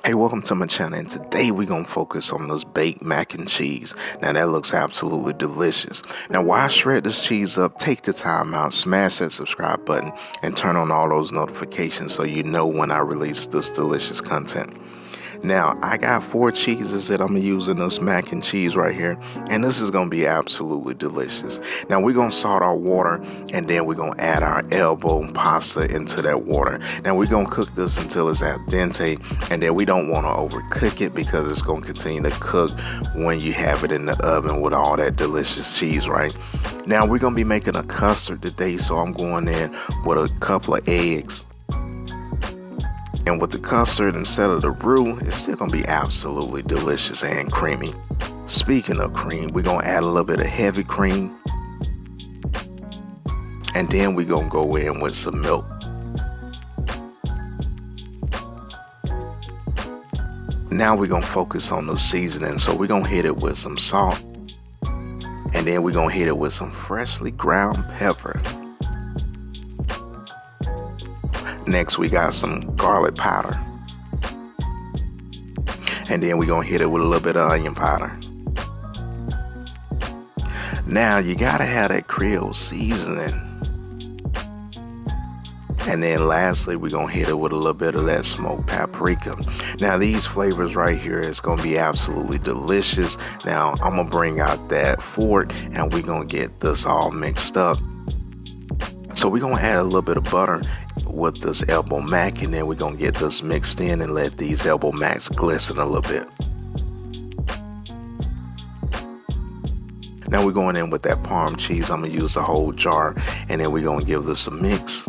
Hey, welcome to my channel, and today we're going to focus on this baked mac and cheese. Now that looks absolutely delicious. Now while I shred this cheese up, take the time out, smash that subscribe button, and turn on all those notifications so you know when I release this delicious content. Now, I got 4 cheeses that I'm going to use in this mac and cheese right here, and this is going to be absolutely delicious. Now, we're going to salt our water, and then we're going to add our elbow pasta into that water. Now, we're going to cook this until it's al dente, and then we don't want to overcook it because it's going to continue to cook when you have it in the oven with all that delicious cheese, right? Now, we're going to be making a custard today, so I'm going in with a couple of eggs. And with the custard, instead of the roux, it's still going to be absolutely delicious and creamy. Speaking of cream, we're going to add a little bit of heavy cream. And then we're going to go in with some milk. Now we're going to focus on the seasoning. So we're going to hit it with some salt. And then we're going to hit it with some freshly ground pepper. Next, we got some garlic powder. And then we're going to hit it with a little bit of onion powder. Now, you got to have that Creole Seasoning. And then lastly, we're going to hit it with a little bit of that smoked paprika. Now, these flavors right here is going to be absolutely delicious. Now, I'm going to bring out that fork and we're going to get this all mixed up. So we're going to add a little bit of butter with this elbow mac, and then we're going to get this mixed in and let these elbow macs glisten a little bit. Now we're going in with that Parm cheese. I'm going to use the whole jar, and then we're going to give this a mix.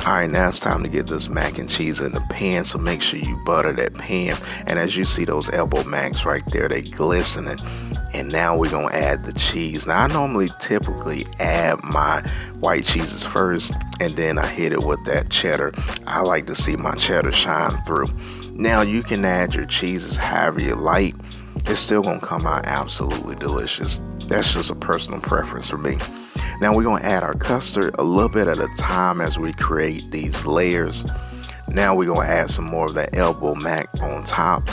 Alright, now it's time to get this mac and cheese in the pan, so make sure you butter that pan. And as you see those elbow macs right there, they glistening. And now we're going to add the cheese. Now I typically add my white cheeses first, and then I hit it with that cheddar. I like to see my cheddar shine through. Now you can add your cheeses however you like. It's still going to come out absolutely delicious. That's just a personal preference for me. Now we're going to add our custard a little bit at a time as we create these layers. Now we're going to add some more of that elbow mac on top.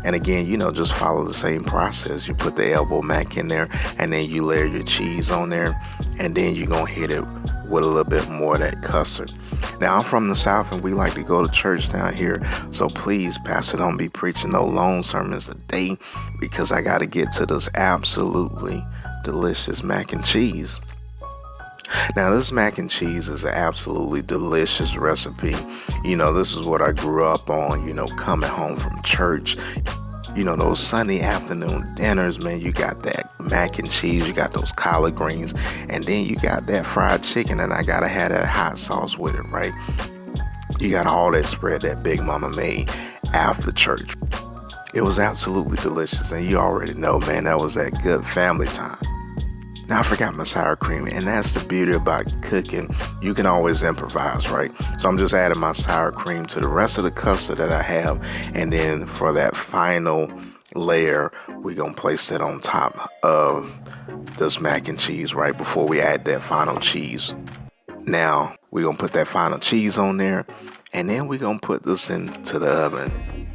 And again, just follow the same process. You put the elbow mac in there, and then you layer your cheese on there, and then you're going to hit it with a little bit more of that custard. Now, I'm from the South, and we like to go to church down here, so please, Pastor, don't be preaching no long sermons today, because I got to get to this absolutely delicious mac and cheese. Now, this mac and cheese is an absolutely delicious recipe. This is what I grew up on, coming home from church. Those Sunday afternoon dinners, man, you got that mac and cheese, you got those collard greens, and then you got that fried chicken, and I gotta have that hot sauce with it, right? You got all that spread that Big Mama made after church. It was absolutely delicious, and you already know, man, that was that good family time. Now, I forgot my sour cream, and that's the beauty about cooking. You can always improvise, right? So I'm just adding my sour cream to the rest of the custard that I have, and then for that final layer, we're going to place it on top of this mac and cheese right before we add that final cheese. Now, we're going to put that final cheese on there, and then we're going to put this into the oven.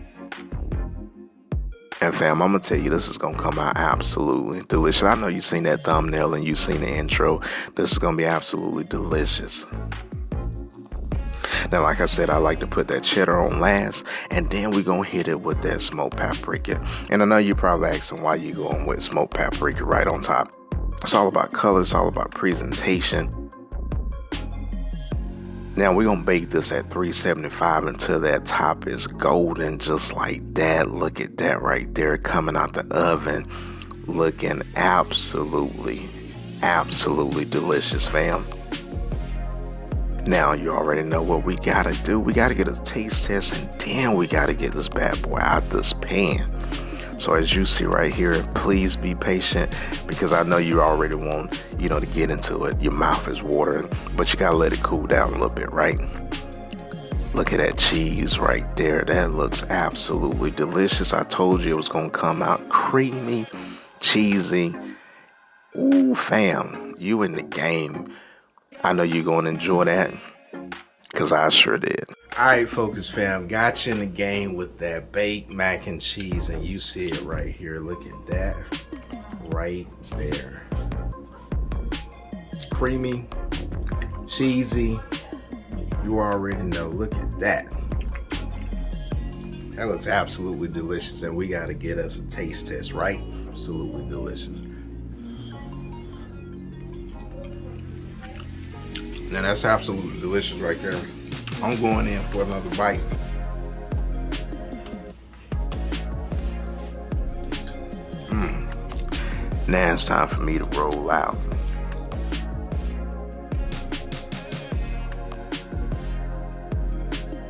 And fam, I'm going to tell you, this is going to come out absolutely delicious. I know you've seen that thumbnail and you've seen the intro. This is going to be absolutely delicious. Now, like I said, I like to put that cheddar on last, and then we're going to hit it with that smoked paprika. And I know you're probably asking why you going with smoked paprika right on top. It's all about color. It's all about presentation. Now we're going to bake this at 375 until that top is golden, just like that. Look at that right there coming out the oven, looking absolutely delicious, fam. Now you already know what we got to do. We got to get a taste test, and then we got to get this bad boy out this pan. So as you see right here, please be patient, because I know you already want, to get into it. Your mouth is watering, but you got to let it cool down a little bit, right? Look at that cheese right there. That looks absolutely delicious. I told you it was going to come out creamy, cheesy. Ooh, fam, you in the game. I know you're going to enjoy that, because I sure did. Alright, Focus Fam, got you in the game with that baked mac and cheese, and you see it right here. Look at that right there. Creamy, cheesy, you already know. Look at that. That looks absolutely delicious, and we got to get us a taste test, right? Absolutely delicious. Now that's absolutely delicious right there. I'm going in for another bite. Now it's time for me to roll out.